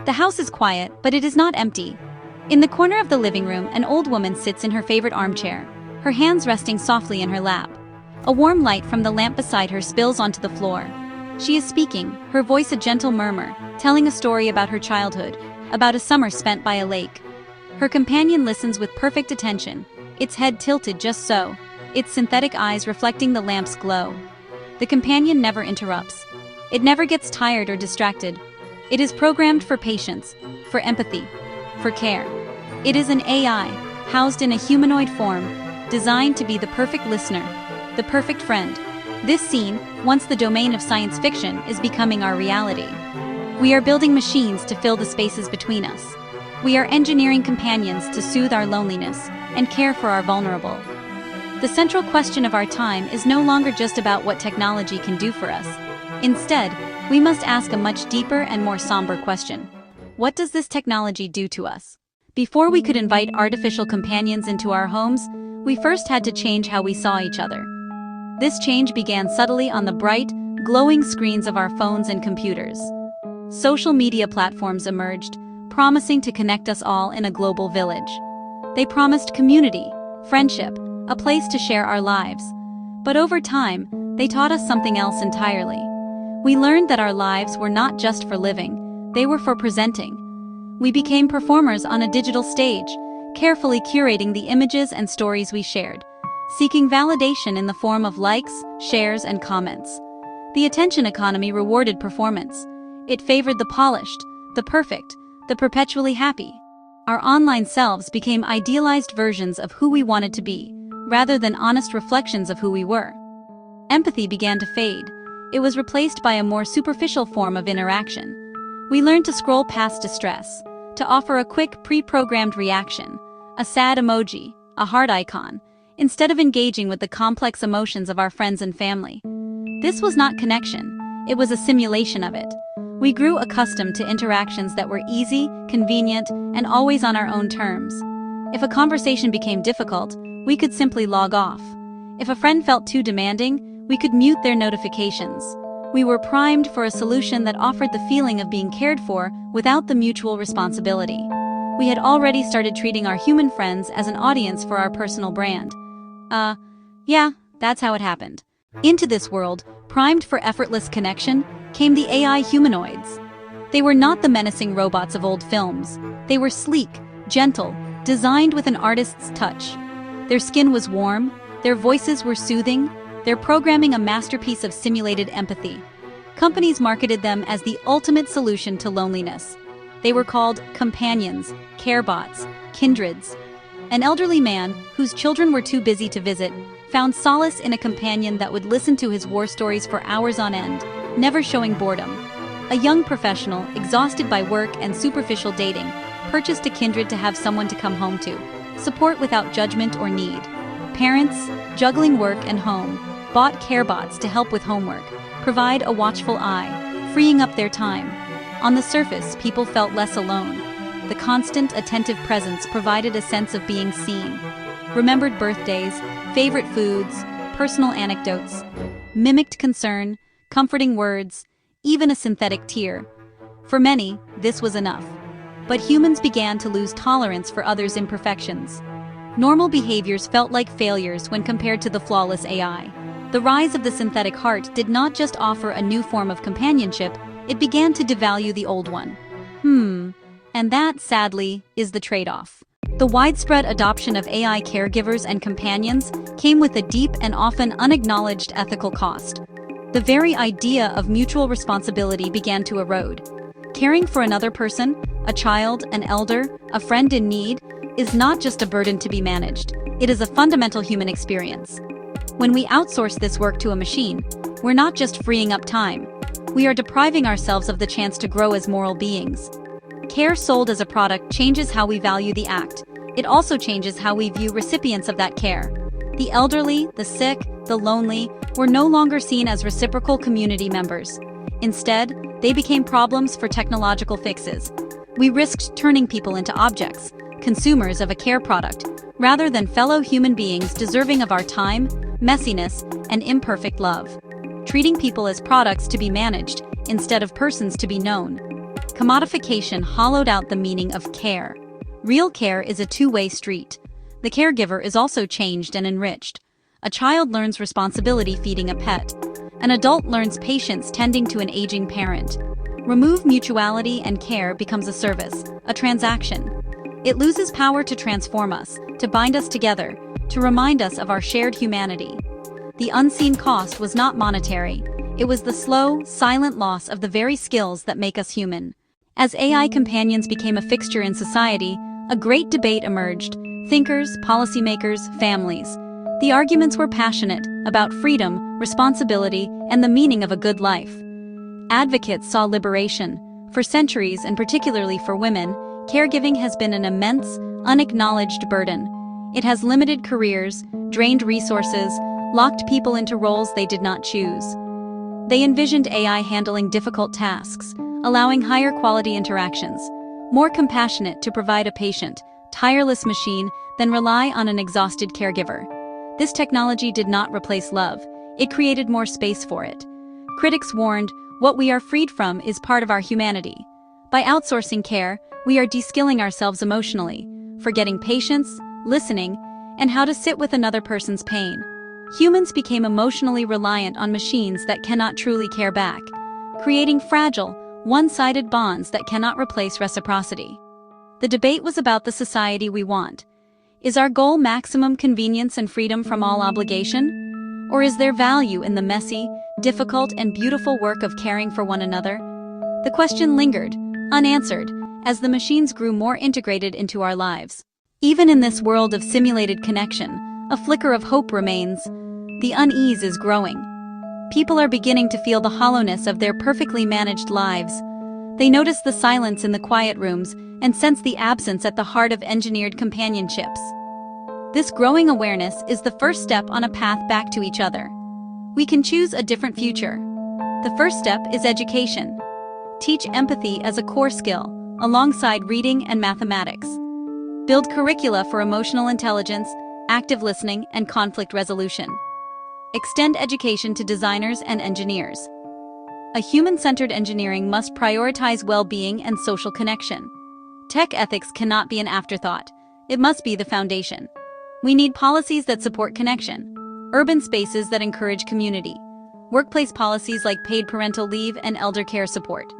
The house is quiet, but it is not empty. In the corner of the living room, an old woman sits in her favorite armchair, her hands resting softly in her lap. A warm light from the lamp beside her spills onto the floor. She is speaking, her voice a gentle murmur, telling a story about her childhood, about a summer spent by a lake. Her companion listens with perfect attention, its head tilted just so, its synthetic eyes reflecting the lamp's glow. The companion never interrupts. It never gets tired or distracted. It is programmed for patience, for empathy, for care. It is an AI, housed in a humanoid form, designed to be the perfect listener, the perfect friend. This scene, once the domain of science fiction, is becoming our reality. We are building machines to fill the spaces between us. We are engineering companions to soothe our loneliness and care for our vulnerable. The central question of our time is no longer just about what technology can do for us. Instead, we must ask a much deeper and more somber question. What does this technology do to us? Before we could invite artificial companions into our homes, we first had to change how we saw each other. This change began subtly on the bright, glowing screens of our phones and computers. Social media platforms emerged, promising to connect us all in a global village. They promised community, friendship, a place to share our lives. But over time, they taught us something else entirely. We learned that our lives were not just for living, they were for presenting. We became performers on a digital stage, carefully curating the images and stories we shared, seeking validation in the form of likes, shares, and comments. The attention economy rewarded performance. It favored the polished, the perfect, the perpetually happy. Our online selves became idealized versions of who we wanted to be, rather than honest reflections of who we were. Empathy began to fade. It was replaced by a more superficial form of interaction. We learned to scroll past distress, to offer a quick pre-programmed reaction, a sad emoji, a heart icon, instead of engaging with the complex emotions of our friends and family. This was not connection, it was a simulation of it. We grew accustomed to interactions that were easy, convenient, and always on our own terms. If a conversation became difficult, we could simply log off. If a friend felt too demanding, we could mute their notifications. We were primed for a solution that offered the feeling of being cared for without the mutual responsibility. We had already started treating our human friends as an audience for our personal brand. Yeah, that's how it happened. Into this world, primed for effortless connection, came the AI humanoids. They were not the menacing robots of old films. They were sleek, gentle, designed with an artist's touch. Their skin was warm, their voices were soothing, their programming a masterpiece of simulated empathy. Companies marketed them as the ultimate solution to loneliness. They were called companions, carebots, kindreds. An elderly man, whose children were too busy to visit, found solace in a companion that would listen to his war stories for hours on end, never showing boredom. A young professional, exhausted by work and superficial dating, purchased a kindred to have someone to come home to, support without judgment or need. Parents, juggling work and home, bought carebots to help with homework, provide a watchful eye, freeing up their time. On the surface, people felt less alone. The constant, attentive presence provided a sense of being seen. Remembered birthdays, favorite foods, personal anecdotes, mimicked concern, comforting words, even a synthetic tear. For many, this was enough. But humans began to lose tolerance for others' imperfections. Normal behaviors felt like failures when compared to the flawless AI. The rise of the synthetic heart did not just offer a new form of companionship, it began to devalue the old one. And that, sadly, is the trade-off. The widespread adoption of AI caregivers and companions came with a deep and often unacknowledged ethical cost. The very idea of mutual responsibility began to erode. Caring for another person, a child, an elder, a friend in need, is not just a burden to be managed. It is a fundamental human experience. When we outsource this work to a machine, we're not just freeing up time. We are depriving ourselves of the chance to grow as moral beings. Care sold as a product changes how we value the act. It also changes how we view recipients of that care. The elderly, the sick, the lonely were no longer seen as reciprocal community members. Instead, they became problems for technological fixes. We risked turning people into objects, consumers of a care product, rather than fellow human beings deserving of our time, messiness, and imperfect love. Treating people as products to be managed, instead of persons to be known. Commodification hollowed out the meaning of care. Real care is a two-way street. The caregiver is also changed and enriched. A child learns responsibility feeding a pet. An adult learns patience tending to an aging parent. Remove mutuality and care becomes a service, a transaction. It loses power to transform us, to bind us together, to remind us of our shared humanity. The unseen cost was not monetary. It was the slow, silent loss of the very skills that make us human. As AI companions became a fixture in society, a great debate emerged. Thinkers, policymakers, families. The arguments were passionate about freedom, responsibility, and the meaning of a good life. Advocates saw liberation. For centuries, and particularly for women, caregiving has been an immense, unacknowledged burden. It has limited careers, drained resources, locked people into roles they did not choose. They envisioned AI handling difficult tasks, allowing higher quality interactions, more compassionate to provide a patient, tireless machine than rely on an exhausted caregiver. This technology did not replace love, it created more space for it. Critics warned, what we are freed from is part of our humanity. By outsourcing care, we are de-skilling ourselves emotionally, forgetting patience, listening, and how to sit with another person's pain. Humans became emotionally reliant on machines that cannot truly care back, creating fragile, one-sided bonds that cannot replace reciprocity. The debate was about the society we want. Is our goal maximum convenience and freedom from all obligation? Or is there value in the messy, difficult, and beautiful work of caring for one another? The question lingered, unanswered, as the machines grew more integrated into our lives. Even in this world of simulated connection, a flicker of hope remains. The unease is growing. People are beginning to feel the hollowness of their perfectly managed lives. They notice the silence in the quiet rooms and sense the absence at the heart of engineered companionships. This growing awareness is the first step on a path back to each other. We can choose a different future. The first step is education. Teach empathy as a core skill, alongside reading and mathematics. Build curricula for emotional intelligence, active listening, and conflict resolution. Extend education to designers and engineers. A human-centered engineering must prioritize well-being and social connection. Tech ethics cannot be an afterthought. It must be the foundation. We need policies that support connection, urban spaces that encourage community, workplace policies like paid parental leave and elder care support.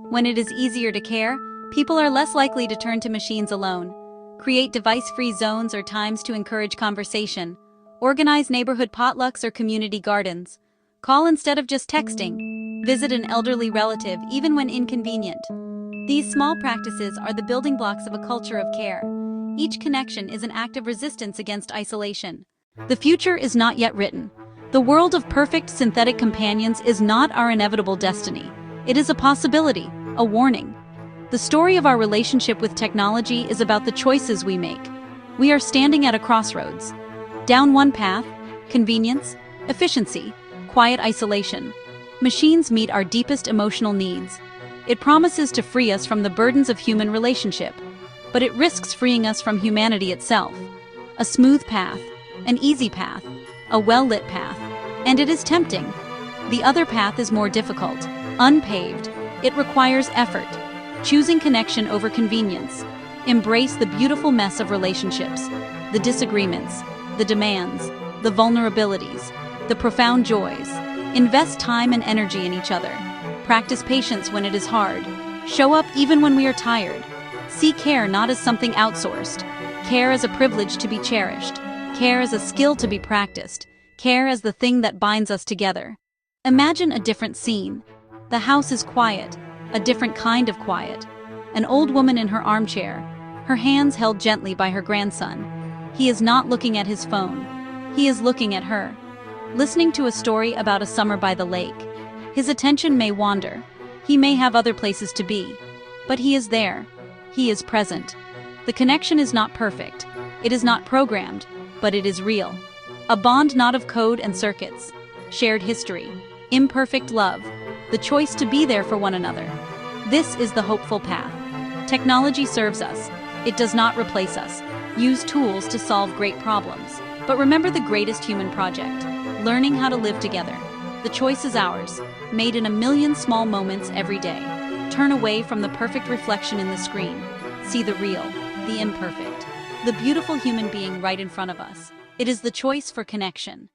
When it is easier to care, people are less likely to turn to machines alone. Create device-free zones or times to encourage conversation. Organize neighborhood potlucks or community gardens. Call instead of just texting. Visit an elderly relative even when inconvenient. These small practices are the building blocks of a culture of care. Each connection is an act of resistance against isolation. The future is not yet written. The world of perfect synthetic companions is not our inevitable destiny. It is a possibility, a warning. The story of our relationship with technology is about the choices we make. We are standing at a crossroads. Down one path, convenience, efficiency, quiet isolation. Machines meet our deepest emotional needs. It promises to free us from the burdens of human relationship, but it risks freeing us from humanity itself. A smooth path, an easy path, a well-lit path, and it is tempting. The other path is more difficult, unpaved. It requires effort, choosing connection over convenience. Embrace the beautiful mess of relationships, the disagreements, the demands, the vulnerabilities, the profound joys. Invest time and energy in each other. Practice patience when it is hard. Show up even when we are tired. See care not as something outsourced. Care as a privilege to be cherished. Care as a skill to be practiced. Care as the thing that binds us together. Imagine a different scene. The house is quiet, a different kind of quiet. An old woman in her armchair, her hands held gently by her grandson. He is not looking at his phone. He is looking at her, listening to a story about a summer by the lake. His attention may wander. He may have other places to be. But he is there. He is present. The connection is not perfect. It is not programmed, but it is real. A bond not of code and circuits. Shared history. Imperfect love. The choice to be there for one another. This is the hopeful path. Technology serves us. It does not replace us. Use tools to solve great problems. But remember the greatest human project, learning how to live together. The choice is ours, made in a million small moments every day. Turn away from the perfect reflection in the screen. See the real, the imperfect, the beautiful human being right in front of us. It is the choice for connection.